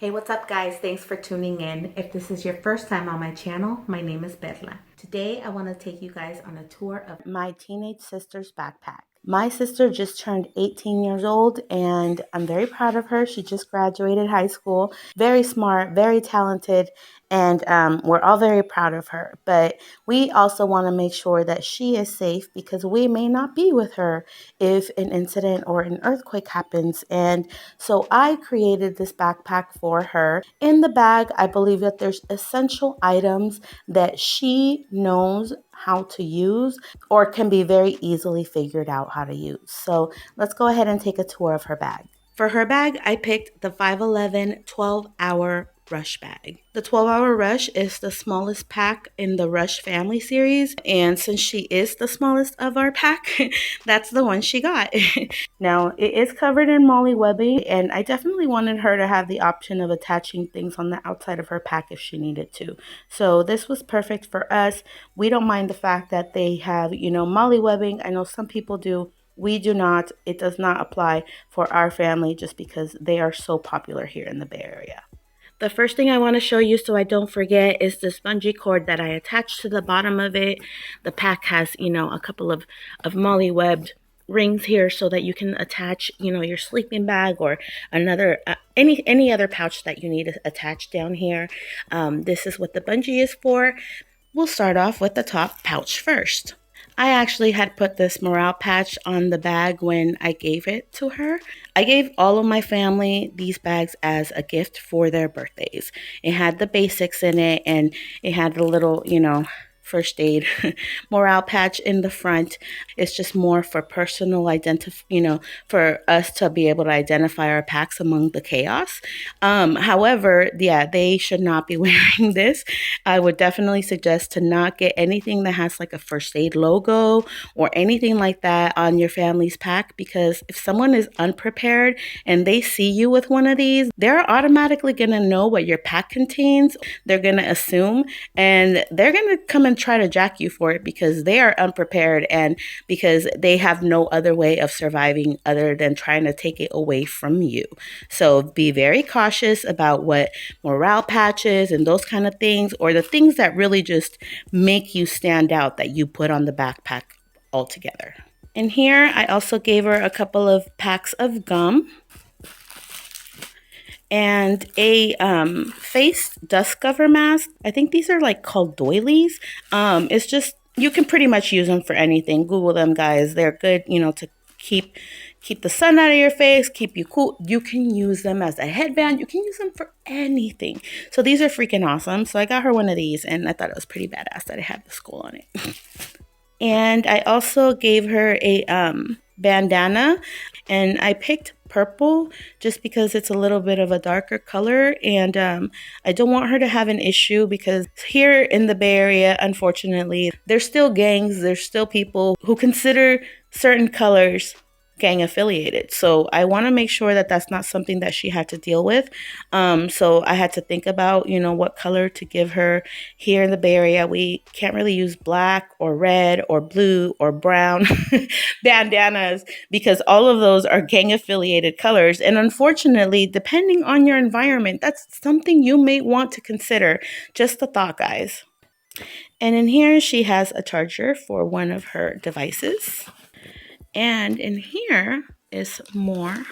Hey, what's up guys? Thanks for tuning in. If this is your first time on my channel, my name is Perla. Today I want to take you guys on a tour of my teenage sister's backpack. My sister just turned 18 years old and I'm very proud of her. She just graduated high school. Very smart, very talented, and we're all very proud of her. But we also want to make sure that she is safe because we may not be with her if an incident or an earthquake happens. And so I created this backpack for her. In the bag, I believe that there's essential items that she knows how to use or can be very easily figured out how to use. So let's go ahead and take a tour of her bag. For her bag, I picked the 511 12-hour Rush bag. The 12-hour Rush is the smallest pack in the Rush family series, and since she is the smallest of our pack, that's the one she got. Now, it is covered in molly webbing, and I definitely wanted her to have the option of attaching things on the outside of her pack if she needed to. So this was perfect for us. We don't mind the fact that they have, molly webbing. I know some people do. We do not. It does not apply for our family just because they are so popular here in the Bay Area. The first thing I want to show you so I don't forget is this bungee cord that I attached to the bottom of it. The pack has, a couple of molly webbed rings here so that you can attach, your sleeping bag or another, any other pouch that you need to attach down here. This is what the bungee is for. We'll start off with the top pouch first. I actually had put this morale patch on the bag when I gave it to her. I gave all of my family these bags as a gift for their birthdays. It had the basics in it and it had the little, first aid morale patch in the front. It's just more for personal for us to be able to identify our packs among the chaos. However, yeah, they should not be wearing this. I would definitely suggest to not get anything that has like a first aid logo or anything like that on your family's pack, because if someone is unprepared and they see you with one of these, they're automatically going to know what your pack contains. They're going to assume, and they're going to come and try to jack you for it because they are unprepared and because they have no other way of surviving other than trying to take it away from you. So be very cautious about what morale patches and those kind of things, or the things that really just make you stand out, that you put on the backpack altogether. And here I also gave her a couple of packs of gum and a face dust cover mask. I think these are like called doilies. It's just, you can pretty much use them for anything. Google them, guys. They're good, to keep the sun out of your face, keep you cool. You can use them as a headband. You can use them for anything. So these are freaking awesome. So I got her one of these and I thought it was pretty badass that it had the skull on it. And I also gave her a bandana, and I picked purple just because it's a little bit of a darker color, and I don't want her to have an issue because here in the Bay Area, unfortunately, there's still gangs, there's still people who consider certain colors gang affiliated. So I want to make sure that that's not something that she had to deal with. So I had to think about, what color to give her. Here in the Bay Area, we can't really use black or red or blue or brown bandanas because all of those are gang affiliated colors. And unfortunately, depending on your environment, that's something you may want to consider. Just a thought, guys. And in here, she has a charger for one of her devices. And in here is more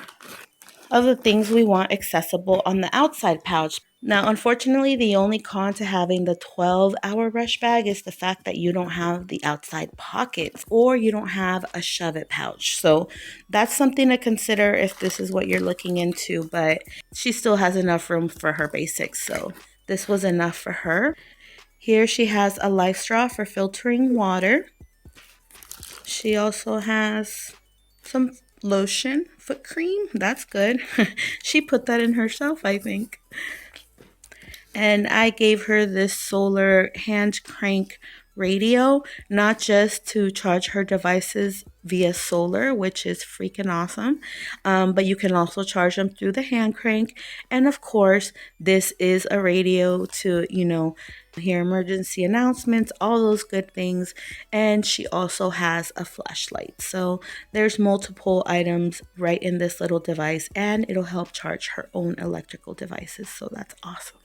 of the things we want accessible on the outside pouch. Now, unfortunately, the only con to having the 12-hour Rush bag is the fact that you don't have the outside pockets or you don't have a shove it pouch. So that's something to consider if this is what you're looking into, but she still has enough room for her basics. So this was enough for her. Here she has a life straw for filtering water. She also has some lotion, foot cream. That's good. She put that in herself, I think. And I gave her this solar hand crank radio, not just to charge her devices via solar, which is freaking awesome, but you can also charge them through the hand crank. And of course, this is a radio to, hear emergency announcements, all those good things. And she also has a flashlight. So there's multiple items right in this little device, and it'll help charge her own electrical devices. So that's awesome.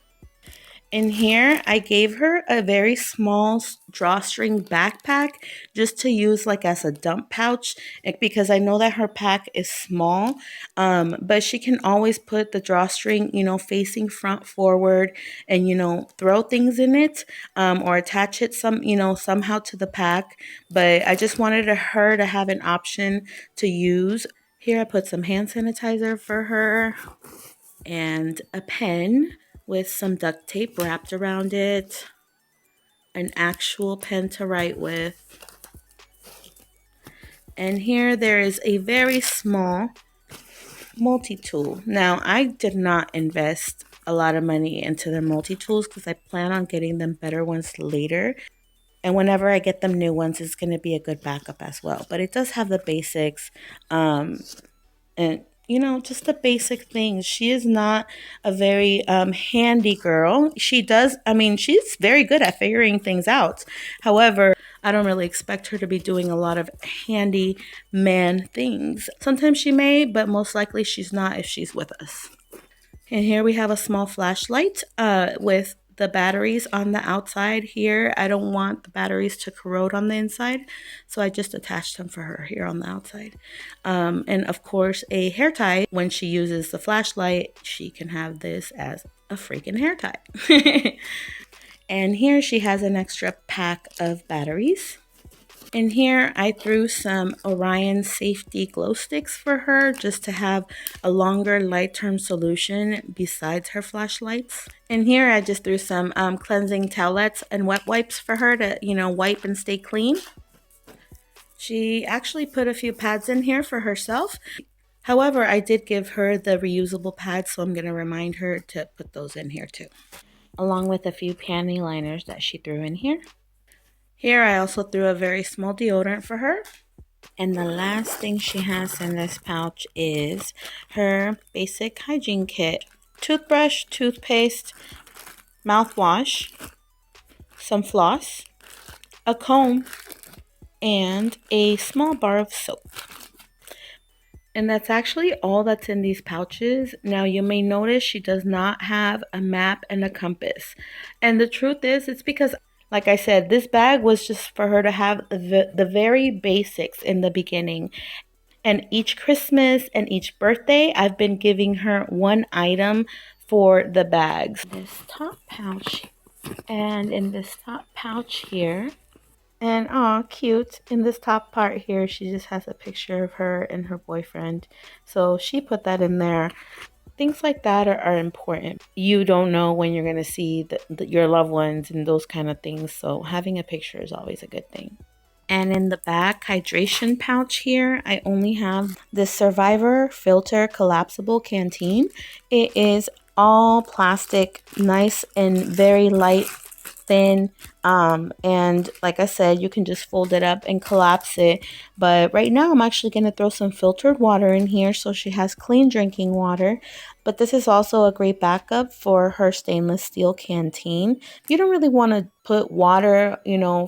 In here, I gave her a very small drawstring backpack just to use like as a dump pouch, because I know that her pack is small, but she can always put the drawstring, facing front forward and, throw things in it, or attach it somehow to the pack. But I just wanted her to have an option to use. Here I put some hand sanitizer for her and a pen with some duct tape wrapped around it, an actual pen to write with. And here there is a very small multi-tool. Now, I did not invest a lot of money into the multi-tools because I plan on getting them better ones later. And whenever I get them new ones, it's going to be a good backup as well. But it does have the basics. And just the basic things. She is not a very handy girl. She's very good at figuring things out. However, I don't really expect her to be doing a lot of handy man things. Sometimes she may, but most likely she's not if she's with us. And here we have a small flashlight with the batteries on the outside here. I don't want the batteries to corrode on the inside, so I just attached them for her here on the outside. And of course, a hair tie. When she uses the flashlight, she can have this as a freaking hair tie. And here she has an extra pack of batteries. In here, I threw some Orion safety glow sticks for her just to have a longer light term solution besides her flashlights. In here, I just threw some cleansing towelettes and wet wipes for her to, wipe and stay clean. She actually put a few pads in here for herself. However, I did give her the reusable pads, so I'm going to remind her to put those in here too, along with a few panty liners that she threw in here. Here I also threw a very small deodorant for her. And the last thing she has in this pouch is her basic hygiene kit. Toothbrush, toothpaste, mouthwash, some floss, a comb, and a small bar of soap. And that's actually all that's in these pouches. Now you may notice she does not have a map and a compass. And the truth is, it's because, like I said, this bag was just for her to have the very basics in the beginning. And each Christmas and each birthday, I've been giving her one item for the bags. This top pouch, and in this top pouch here, and cute, in this top part here, she just has a picture of her and her boyfriend. So she put that in there. Things like that are important. You don't know when you're going to see your loved ones and those kind of things. So having a picture is always a good thing. And in the back hydration pouch here, I only have the Survivor Filter Collapsible Canteen. It is all plastic, nice and very light, thin, and like I said, you can just fold it up and collapse it. But right now I'm actually going to throw some filtered water in here so she has clean drinking water. But this is also a great backup for her stainless steel canteen. You don't really want to put water,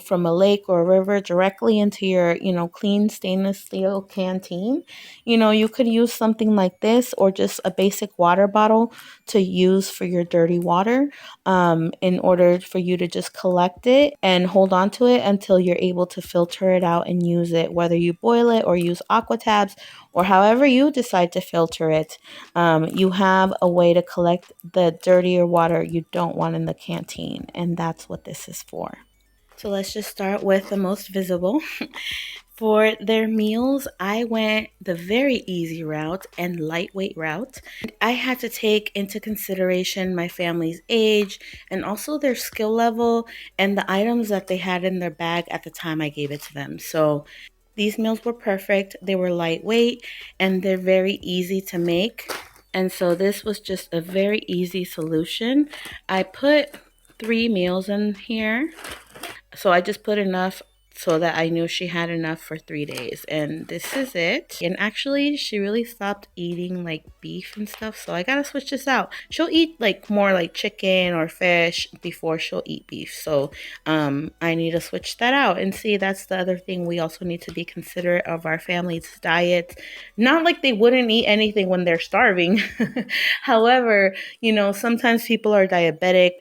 from a lake or a river directly into your, clean stainless steel canteen. You could use something like this or just a basic water bottle to use for your dirty water, in order for you to just collect it and hold on to it until you're able to filter it out and use it, whether you boil it or use aqua tabs or however you decide to filter it. You have a way to collect the dirtier water you don't want in the canteen, and that's what this is for. So let's just start with the most visible. For their meals, I went the very easy route and lightweight route. I had to take into consideration my family's age and also their skill level and the items that they had in their bag at the time I gave it to them. So these meals were perfect. They were lightweight and they're very easy to make. And so this was just a very easy solution. I put 3 meals in here. So I just put enough so that I knew she had enough for 3 days. And this is it. And actually, she really stopped eating like beef and stuff. So I gotta switch this out. She'll eat like more like chicken or fish before she'll eat beef. So I need to switch that out. And see, that's the other thing. We also need to be considerate of our family's diet. Not like they wouldn't eat anything when they're starving. However, sometimes people are diabetic,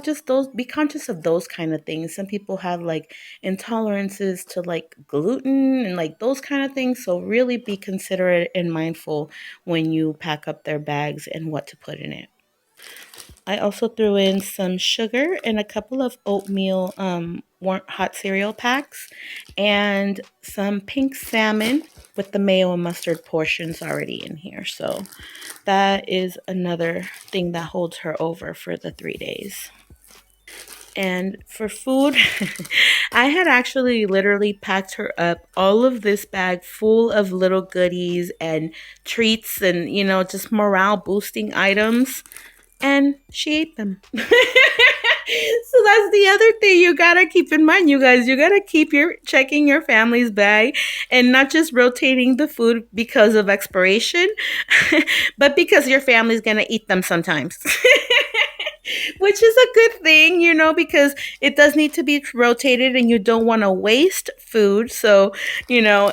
just those, be conscious of those kind of things. Some people have like intolerances to like gluten and like those kind of things. So really be considerate and mindful when you pack up their bags and what to put in it. I also threw in some sugar and a couple of oatmeal hot cereal packs and some pink salmon with the mayo and mustard portions already in here. So that is another thing that holds her over for the 3 days. And for food, I had actually literally packed her up all of this bag full of little goodies and treats and, just morale boosting items. And she ate them. So that's the other thing you gotta keep in mind, you guys. You gotta keep checking your family's bag and not just rotating the food because of expiration, but because your family's gonna eat them sometimes. Which is a good thing, because it does need to be rotated and you don't want to waste food. So,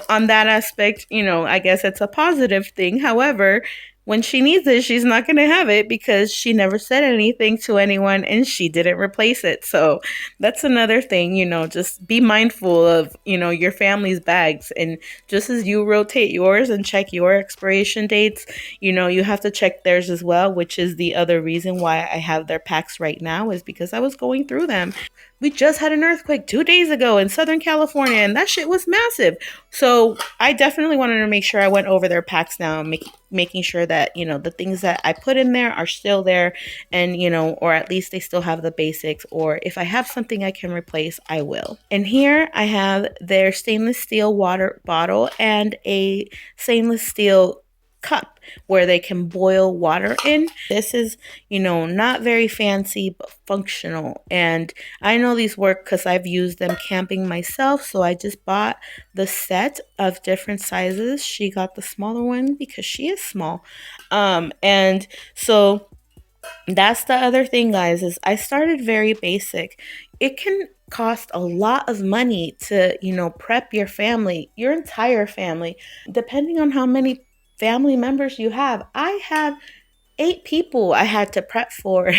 on that aspect, I guess it's a positive thing. However, when she needs it, she's not going to have it because she never said anything to anyone and she didn't replace it. So that's another thing, just be mindful of, your family's bags. And just as you rotate yours and check your expiration dates, you have to check theirs as well, which is the other reason why I have their packs right now, is because I was going through them. We just had an earthquake 2 days ago in Southern California, and that shit was massive. So I definitely wanted to make sure I went over their packs now, making sure that, the things that I put in there are still there and, or at least they still have the basics. Or if I have something I can replace, I will. And here I have their stainless steel water bottle and a stainless steel cup where they can boil water in. This is, not very fancy, but functional. And I know these work because I've used them camping myself. So I just bought the set of different sizes. She got the smaller one because she is small. And so that's the other thing, guys, is I started very basic. It can cost a lot of money to, prep your family, your entire family, depending on how many family members you have. I have 8 people I had to prep for.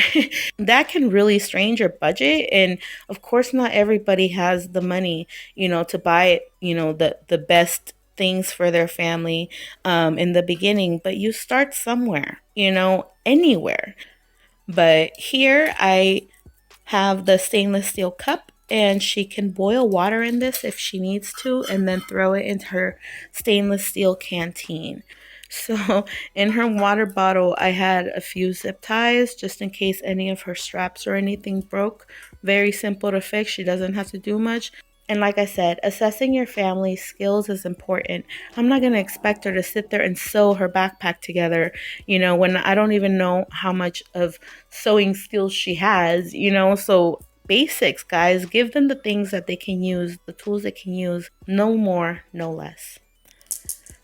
That can really strain your budget. And of course, not everybody has the money, to buy, the best things for their family in the beginning. But you start somewhere, anywhere. But here I have the stainless steel cup, and she can boil water in this if she needs to, and then throw it into her stainless steel canteen. So in her water bottle, I had a few zip ties just in case any of her straps or anything broke. Very simple to fix. She doesn't have to do much. And like I said, assessing your family's skills is important. I'm not going to expect her to sit there and sew her backpack together, when I don't even know how much of sewing skills she has, So basics, guys, give them the things that they can use, the tools they can use, no more, no less.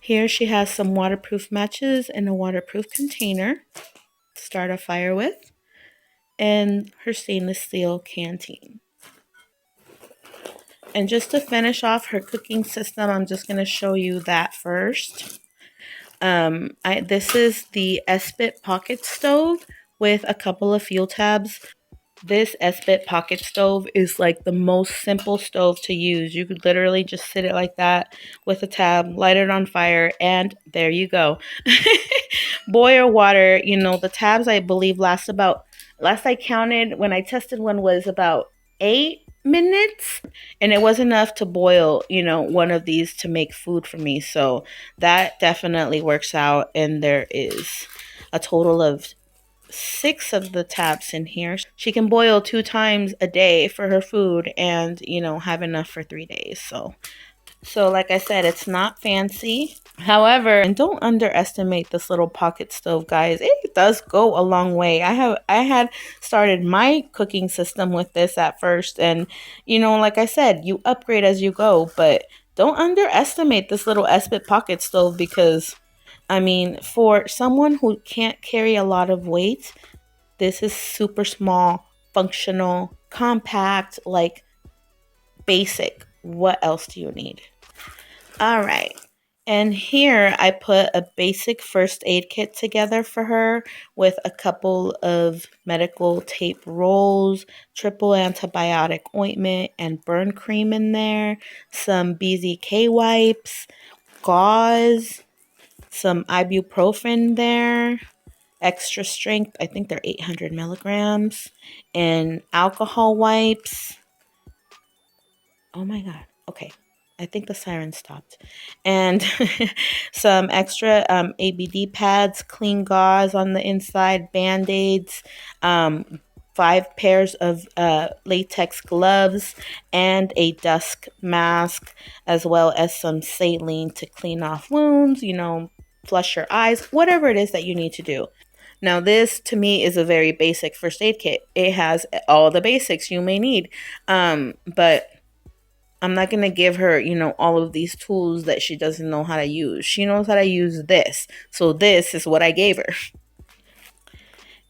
Here she has some waterproof matches and a waterproof container to start a fire with, and her stainless steel canteen. And just to finish off her cooking system, I'm just going to show you that first. This is the Espit pocket stove with a couple of fuel tabs. This Espit pocket stove is like the most simple stove to use. You could literally just sit it like that with a tab, light it on fire, and there you go. Boil water, the tabs I believe last I counted when I tested one was about 8 minutes, and it was enough to boil, one of these to make food for me. So that definitely works out, and there is a total of 6 of the tabs in here. She can boil 2 times a day for her food and, have enough for 3 days. So So like I said, it's not fancy. However, and don't underestimate this little pocket stove, guys. It does go a long way. I had started my cooking system with this at first, and like I said, you upgrade as you go, but don't underestimate this little Espit pocket stove because I mean, for someone who can't carry a lot of weight, this is super small, functional, compact, like basic. What else do you need? All right. And here I put a basic first aid kit together for her with a couple of medical tape rolls, triple antibiotic ointment and burn cream in there, some BZK wipes, gauze, some ibuprofen there, extra strength, I think they're 800 milligrams, and alcohol wipes. Oh my God. Okay. I think the siren stopped. And some extra ABD pads, clean gauze on the inside, band-aids, 5 pairs of latex gloves, and a dust mask, as well as some saline to clean off wounds, flush your eyes, whatever it is that you need to do. Now, this to me is a very basic first aid kit. It has all the basics you may need. But I'm not going to give her, all of these tools that she doesn't know how to use. She knows how to use this. So this is what I gave her.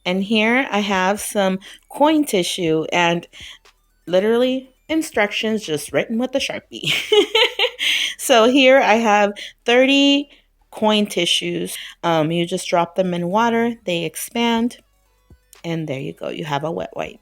And here I have some coin tissue and literally instructions just written with a Sharpie. So here I have 30 coin tissues. You just drop them in water, they expand, and there you go. You have a wet wipe.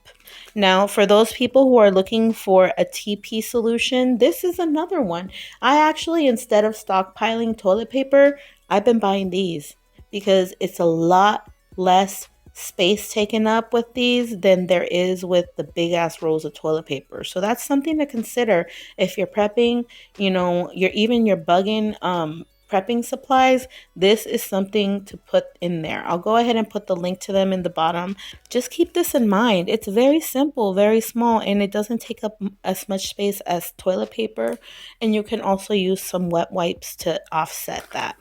Now, for those people who are looking for a TP solution, this is another one. I actually, instead of stockpiling toilet paper, I've been buying these because it's a lot less space taken up with these than there is with the big ass rolls of toilet paper. So that's something to consider if you're prepping, your bugging prepping supplies. This is something to put in there. I'll go ahead and put the link to them in the bottom. Just keep this in mind. It's very simple, very small, and it doesn't take up as much space as toilet paper. And you can also use some wet wipes to offset that,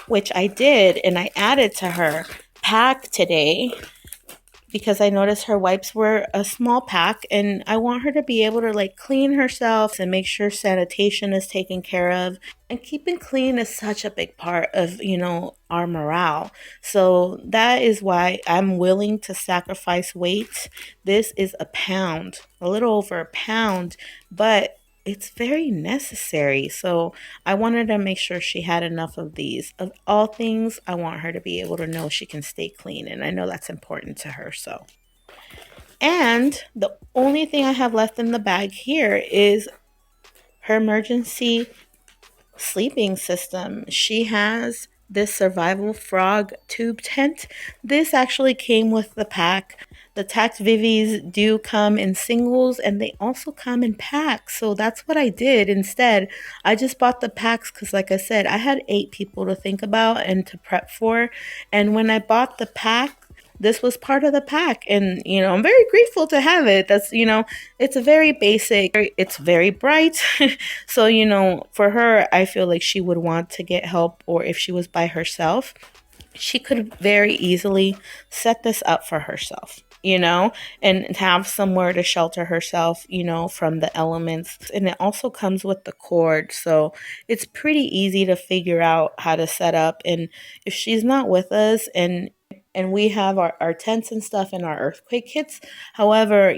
which I did, and I added to her pack today because I noticed her wipes were a small pack, and I want her to be able to clean herself and make sure sanitation is taken care of. And keeping clean is such a big part of, our morale. So that is why I'm willing to sacrifice weight. This is a pound, a little over a pound, but it's very necessary. So I wanted to make sure she had enough of these. Of all things, I want her to be able to know she can stay clean. And I know that's important to her. And the only thing I have left in the bag here is her emergency sleeping system. She has this survival frog tube tent. This actually came with the pack. The Tax Vivis do come in singles and they also come in packs. So that's what I did instead. I just bought the packs because, like I said, I had 8 people to think about and to prep for. And when I bought the pack, this was part of the pack, and I'm very grateful to have it. That's it's a very basic, it's very bright. So for her, I feel like she would want to get help, or if she was by herself, she could very easily set this up for herself, and have somewhere to shelter herself, from the elements. And it also comes with the cord, so it's pretty easy to figure out how to set up. And if she's not with us, and we have our tents and stuff and our earthquake kits. However,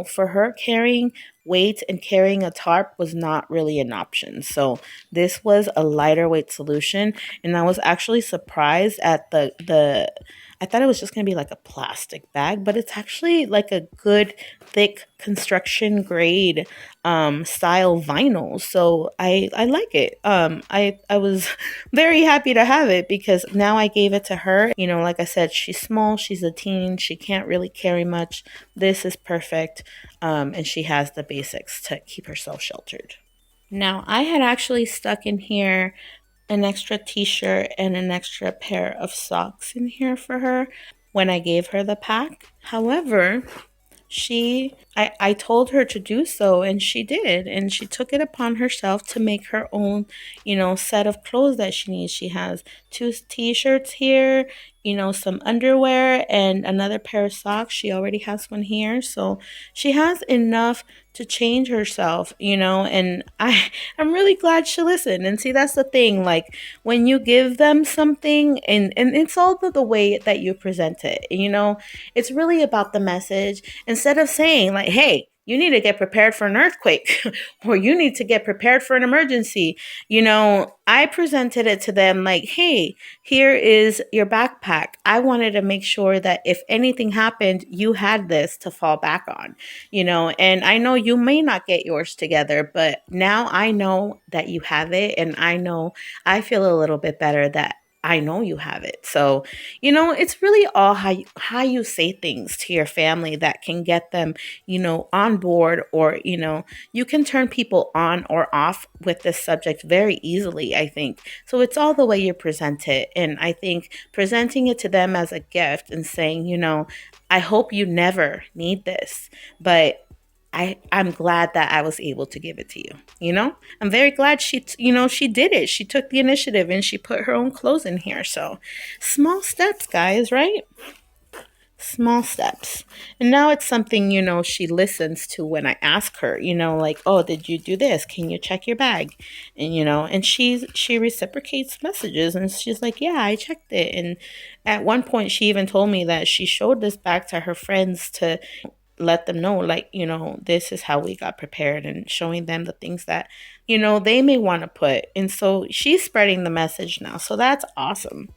for her, carrying weight and carrying a tarp was not really an option. So this was a lighter weight solution. And I was actually surprised at the I thought it was just going to be like a plastic bag, but it's actually like a good thick construction grade style vinyl. So I like it. I was very happy to have it because now I gave it to her. Like I said, she's small, she's a teen, she can't really carry much. This is perfect. And she has the basics to keep herself sheltered. Now, I had actually stuck in here an extra t-shirt and an extra pair of socks in here for her when I gave her the pack. However, I told her to do so, and she did. And she took it upon herself to make her own, set of clothes that she needs. She has two t-shirts here, some underwear and another pair of socks. She already has one here. So she has enough to change herself, and I'm really glad she listened. And see, that's the thing. Like, when you give them something, and it's all the way that you present it, it's really about the message. Instead of saying like, hey, you need to get prepared for an earthquake or you need to get prepared for an emergency. I presented it to them like, hey, here is your backpack. I wanted to make sure that if anything happened, you had this to fall back on, and I know you may not get yours together, but now I know that you have it. And I feel a little bit better that I know you have it. So, it's really all how you say things to your family that can get them, on board, or, you can turn people on or off with this subject very easily, I think. So it's all the way you present it. And I think presenting it to them as a gift and saying, I hope you never need this, but I'm glad that I was able to give it to you. I'm very glad she did it. She took the initiative and she put her own clothes in here. So small steps, guys, right? Small steps. And now it's something, she listens to when I ask her, like, oh, did you do this? Can you check your bag? And, and she reciprocates messages and she's like, yeah, I checked it. And at one point she even told me that she showed this bag to her friends to let them know, like, this is how we got prepared, and showing them the things that, they may want to put. And so she's spreading the message now. So that's awesome.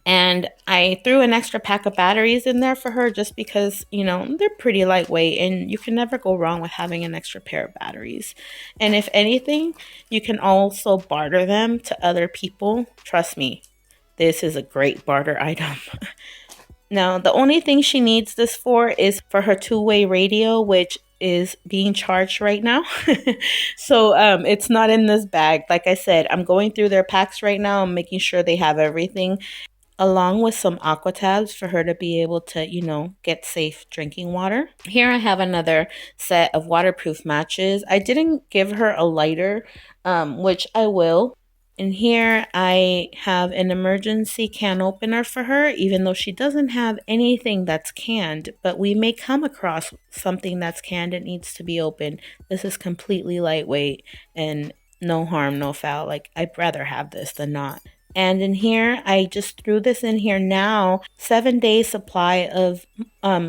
And I threw an extra pack of batteries in there for her just because, they're pretty lightweight and you can never go wrong with having an extra pair of batteries. And if anything, you can also barter them to other people. Trust me, this is a great barter item. Now, the only thing she needs this for is for her two-way radio, which is being charged right now. So it's not in this bag. Like I said, I'm going through their packs right now. I'm making sure they have everything, along with some aqua tabs for her to be able to, get safe drinking water. Here I have another set of waterproof matches. I didn't give her a lighter, which I will. And here I have an emergency can opener for her, even though she doesn't have anything that's canned, but we may come across something that's canned and needs to be opened. This is completely lightweight and no harm, no foul. Like, I'd rather have this than not. And in here, I just threw this in here now, 7 days supply of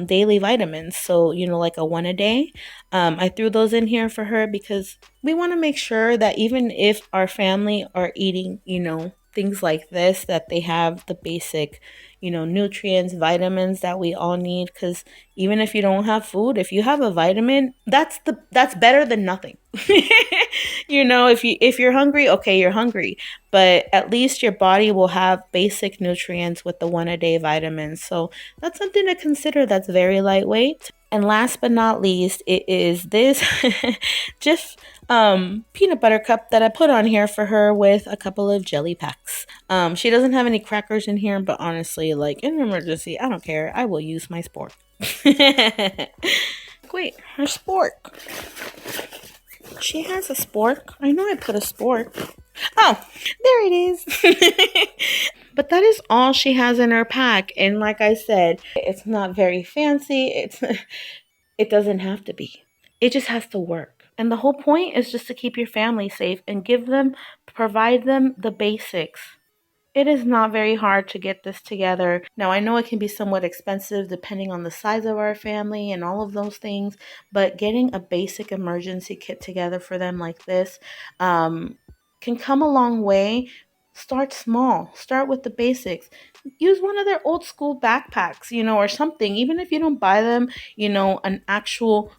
daily vitamins. So, like a one a day. I threw those in here for her because we want to make sure that even if our family are eating, things like this, that they have the basic, nutrients, vitamins that we all need. Because even if you don't have food, if you have a vitamin, that's better than nothing. If you're hungry, okay, you're hungry, but at least your body will have basic nutrients with the one a day vitamins. So that's something to consider. That's very lightweight. And last but not least, it is this Jif peanut butter cup that I put on here for her with a couple of jelly packs. She doesn't have any crackers in here, but honestly, like, in an emergency, I don't care. I will use my spork. Wait, her spork. She has a spork. I know I put a spork. Oh, there it is. But that is all she has in her pack. And like I said, it's not very fancy. It doesn't have to be. It just has to work. And the whole point is just to keep your family safe and provide them the basics. It is not very hard to get this together. Now, I know it can be somewhat expensive depending on the size of our family and all of those things, but getting a basic emergency kit together for them like this can come a long way. Start small. Start with the basics. Use one of their old school backpacks, or something. Even if you don't buy them, an actual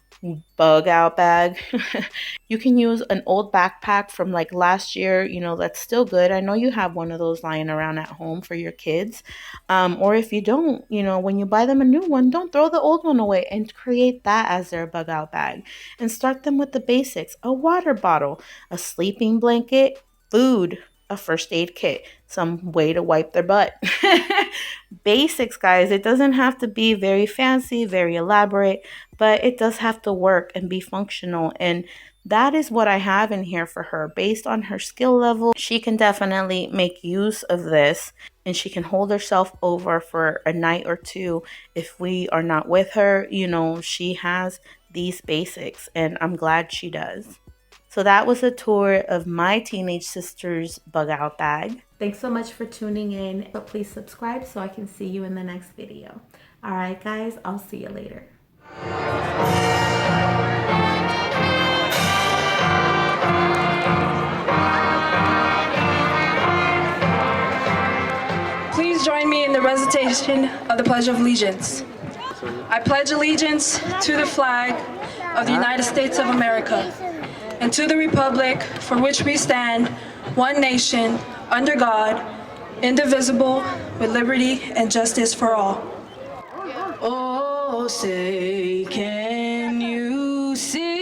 bug out bag. You can use an old backpack from like last year, that's still good. I know you have one of those lying around at home for your kids. Or if you don't, when you buy them a new one, don't throw the old one away and create that as their bug out bag. And start them with the basics: a water bottle, a sleeping blanket, food, a first aid kit. some way to wipe their butt. Basics, guys. It doesn't have to be very fancy, very elaborate, but it does have to work and be functional. And that is what I have in here for her. Based on her skill level, she can definitely make use of this, and she can hold herself over for a night or two if we are not with her. You know, she has these basics, and I'm glad she does. So that was a tour of my teenage sister's bug out bag. Thanks so much for tuning in, but please subscribe so I can see you in the next video. All right, guys, I'll see you later. Please join me in the recitation of the Pledge of Allegiance. I pledge allegiance to the flag of the United States of America and to the republic for which we stand, one nation, under God, indivisible, with liberty and justice for all. Oh, say, can you see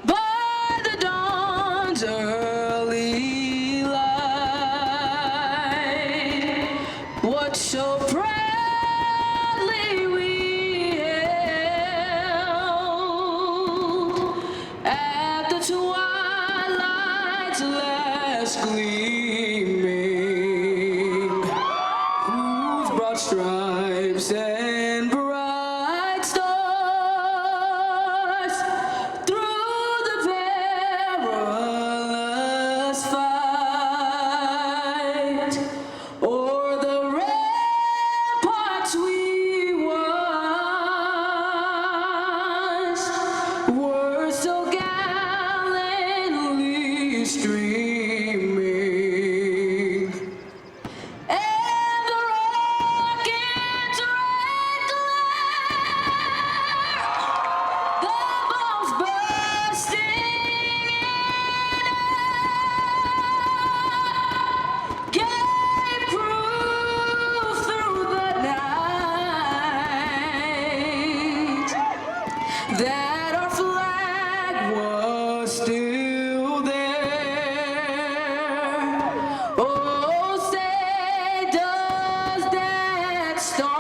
by the dawn's early light what so proudly we held at the twilight's last gleaming, whose broad stripes and bright stars through the perilous fight o'er the ramparts we watched were so gallantly streaming, and the rocket's red glare, the bombs bursting in air, gave proof through the night that our flag was still there. Oh, say does that star